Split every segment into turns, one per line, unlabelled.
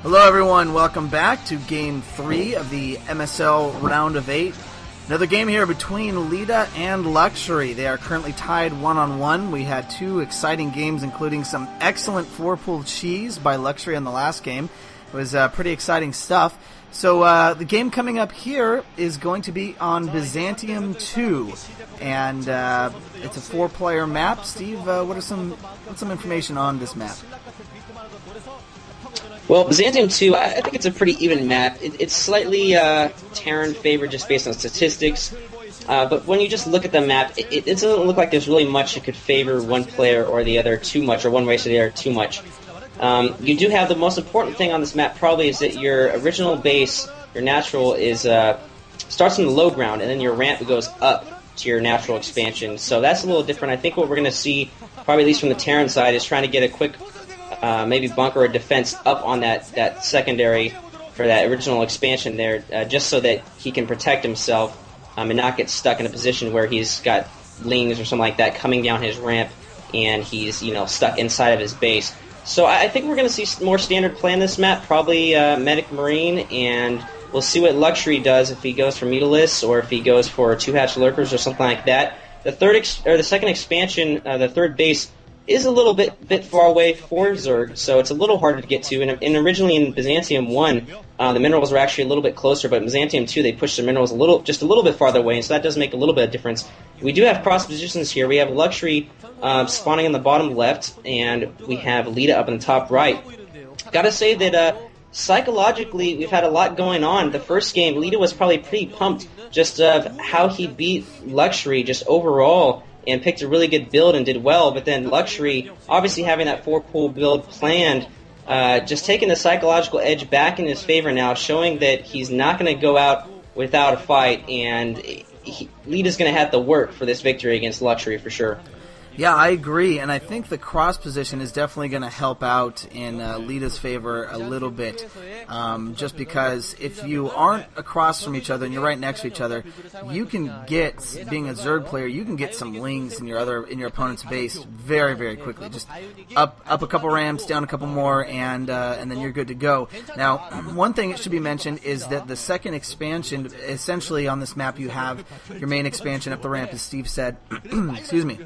Hello everyone, welcome back to Game 3 of the MSL Round of 8. Another game here between Leta and Luxery. They are currently tied 1-on-1. We had two exciting games, including some excellent 4-pool cheese by Luxery in the last game. It was pretty exciting stuff. So the game coming up here is going to be on Byzantium 2, and it's a 4-player map. Steve, what's some information on this map?
Well, Byzantium 2, I think it's a pretty even map. It's slightly Terran favored just based on statistics, but when you just look at the map, it doesn't look like there's really much that could favor one player or the other too much, or one race or the other too much. You do have the most important thing on this map probably is that your original base, your natural, starts in the low ground, and then your ramp goes up to your natural expansion. So that's a little different. I think what we're going to see, probably at least from the Terran side, is trying to get a quick maybe bunker or defense up on that secondary for that original expansion there, just so that he can protect himself and not get stuck in a position where he's got lings or something like that coming down his ramp and he's stuck inside of his base. So I think we're going to see more standard play on this map, probably Medic Marine, and we'll see what Luxery does if he goes for Mutalists or if he goes for 2-hatch Lurkers or something like that. The second expansion, the third base, is a little bit far away for Zerg, so it's a little harder to get to. And originally in Byzantium 1, the minerals were actually a little bit closer, but in Byzantium 2 they pushed the minerals just a little bit farther away, and so that does make a little bit of difference. We do have cross positions here. We have Luxery spawning in the bottom left, and we have Leta up in the top right. Gotta say that psychologically we've had a lot going on. The first game, Leta was probably pretty pumped just of how he beat Luxery just overall, and picked a really good build and did well, but then Luxery, obviously having that 4-pool build planned, just taking the psychological edge back in his favor now, showing that he's not going to go out without a fight, and Leta's going to have to work for this victory against Luxery for sure.
Yeah, I agree, and I think the cross position is definitely going to help out in Leta's favor a little bit, just because if you aren't across from each other and you're right next to each other, you can get, being a Zerg player, you can get some lings in your opponent's base very, very quickly. Just up a couple ramps, down a couple more, and then you're good to go. Now, one thing that should be mentioned is that the second expansion, essentially on this map, you have your main expansion up the ramp, as Steve said. Excuse me.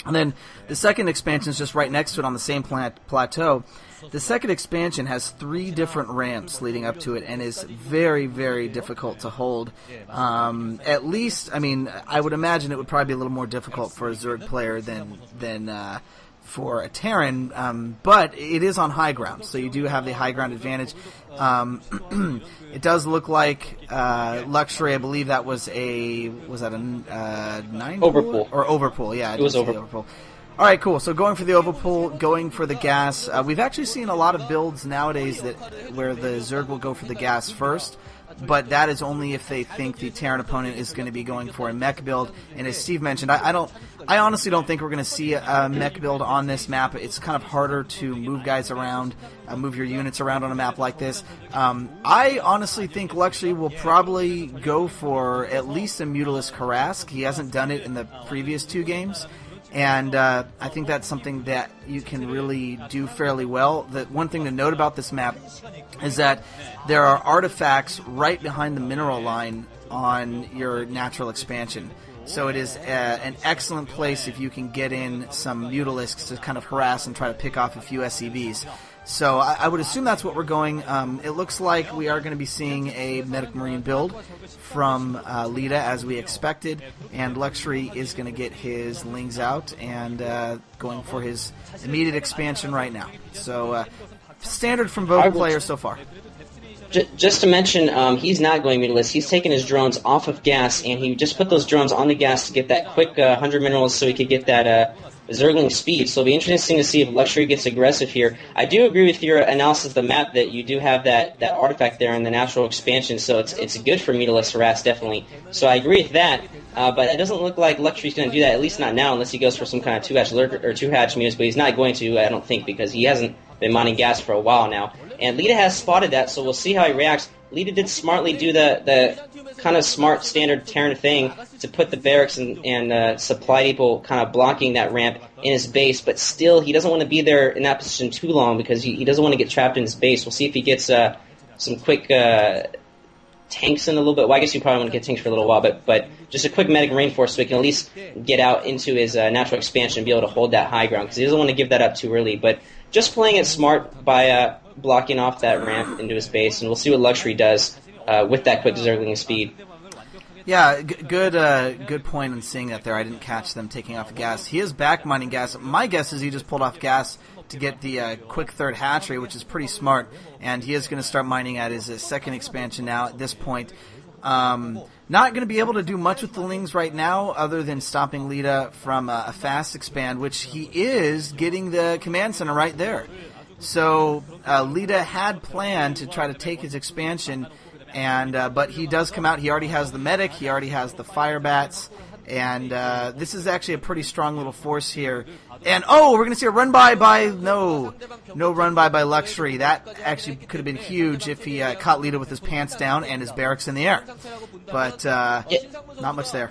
And then the second expansion is just right next to it on the same plateau. The second expansion has 3 different ramps leading up to it and is very, very difficult to hold. At least, I mean, I would imagine it would probably be a little more difficult for a Zerg player than for a Terran, but it is on high ground, so you do have the high ground advantage. It does look like Luxery, I believe that was a 9
overpool
or overpool? Yeah,
it was overpool.
All right, cool. So going for the overpool, going for the gas. We've actually seen a lot of builds nowadays where the Zerg will go for the gas first, but that is only if they think the Terran opponent is going to be going for a mech build. And as Steve mentioned, I honestly don't think we're going to see a mech build on this map. It's kind of harder to move guys around, move your units around on a map like this. I honestly think Luxery will probably go for at least a Mutalist Harass. He hasn't done it in the previous 2 games. And I think that's something that you can really do fairly well. The one thing to note about this map is that there are artifacts right behind the mineral line on your natural expansion. So it is an excellent place if you can get in some Mutalisks to kind of harass and try to pick off a few SCVs. So I would assume that's what we're going. It looks like we are going to be seeing a Medic Marine build from Leta as we expected, and Luxery is going to get his lings out and going for his immediate expansion right now. So standard from both players so far.
Just to mention, he's not going Mutalist. He's taking his drones off of gas, and he just put those drones on the gas to get that quick 100 minerals so he could get that Zergling speed. So it'll be interesting to see if Luxery gets aggressive here. I do agree with your analysis of the map that you do have that artifact there in the natural expansion, so it's good for Mutalist Harass, definitely. So I agree with that, but it doesn't look like Luxery's going to do that, at least not now, unless he goes for some kind of 2-hatch Lurker or 2-hatch Mutas, but he's not going to, I don't think, because he hasn't been mining gas for a while now. And Leta has spotted that, so we'll see how he reacts. Leta did smartly do the kind of smart standard Terran thing to put the barracks and supply depot kind of blocking that ramp in his base, but still he doesn't want to be there in that position too long because he doesn't want to get trapped in his base. We'll see if he gets some quick tanks in a little bit. Well, I guess you probably want to get tanks for a little while, but just a quick medic marine force so he can at least get out into his natural expansion and be able to hold that high ground because he doesn't want to give that up too early. But just playing it smart by blocking off that ramp into his base, and we'll see what Luxury does with that quick zergling speed.
Yeah, good point in seeing that there. I didn't catch them taking off gas. He is back mining gas. My guess is he just pulled off gas to get the quick third hatchery, which is pretty smart, and he is going to start mining at his second expansion now at this point. Not going to be able to do much with the Lings right now other than stopping Leta from a fast expand, which he is getting the command center right there. So Leta had planned to try to take his expansion, and but he does come out. He already has the medic. He already has the fire bats. And this is actually a pretty strong little force here. And, we're going to see a run-by by... No run-by by Luxury. That actually could have been huge if he caught Leta with his pants down and his barracks in the air. But not much there.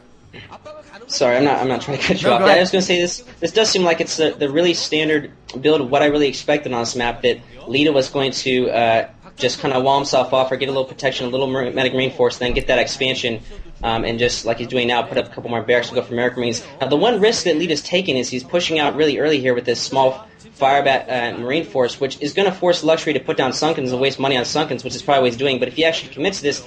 Sorry, I'm not trying to cut you off. I was going to say this does seem like it's the really standard build of what I really expected on this map, that Leta was going to just kind of wall himself off or get a little protection, a little medic marine force, then get that expansion, and just like he's doing now, put up a couple more barracks and go for American Marines. Now, the one risk that Leta's taken is he's pushing out really early here with this small firebat marine force, which is going to force Luxury to put down Sunkens and waste money on Sunkens, which is probably what he's doing. But if he actually commits to this,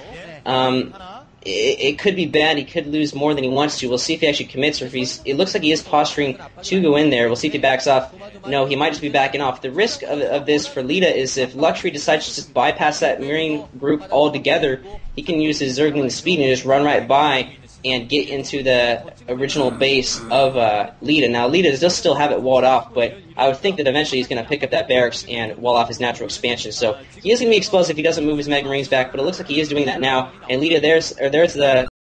it could be bad. He could lose more than he wants to. We'll see if he actually commits, or if it looks like he is posturing to go in there. We'll see if he backs off. No, he might just be backing off. The risk of this for Leta is if Luxury decides to just bypass that Marine group altogether, he can use his Zergling speed and just run right by and get into the original base of Leta. Now, Leta does still have it walled off, but I would think that eventually he's going to pick up that barracks and wall off his natural expansion. So he is going to be exposed if he doesn't move his Mag Marines back, but it looks like he is doing that now. And Leta, there's the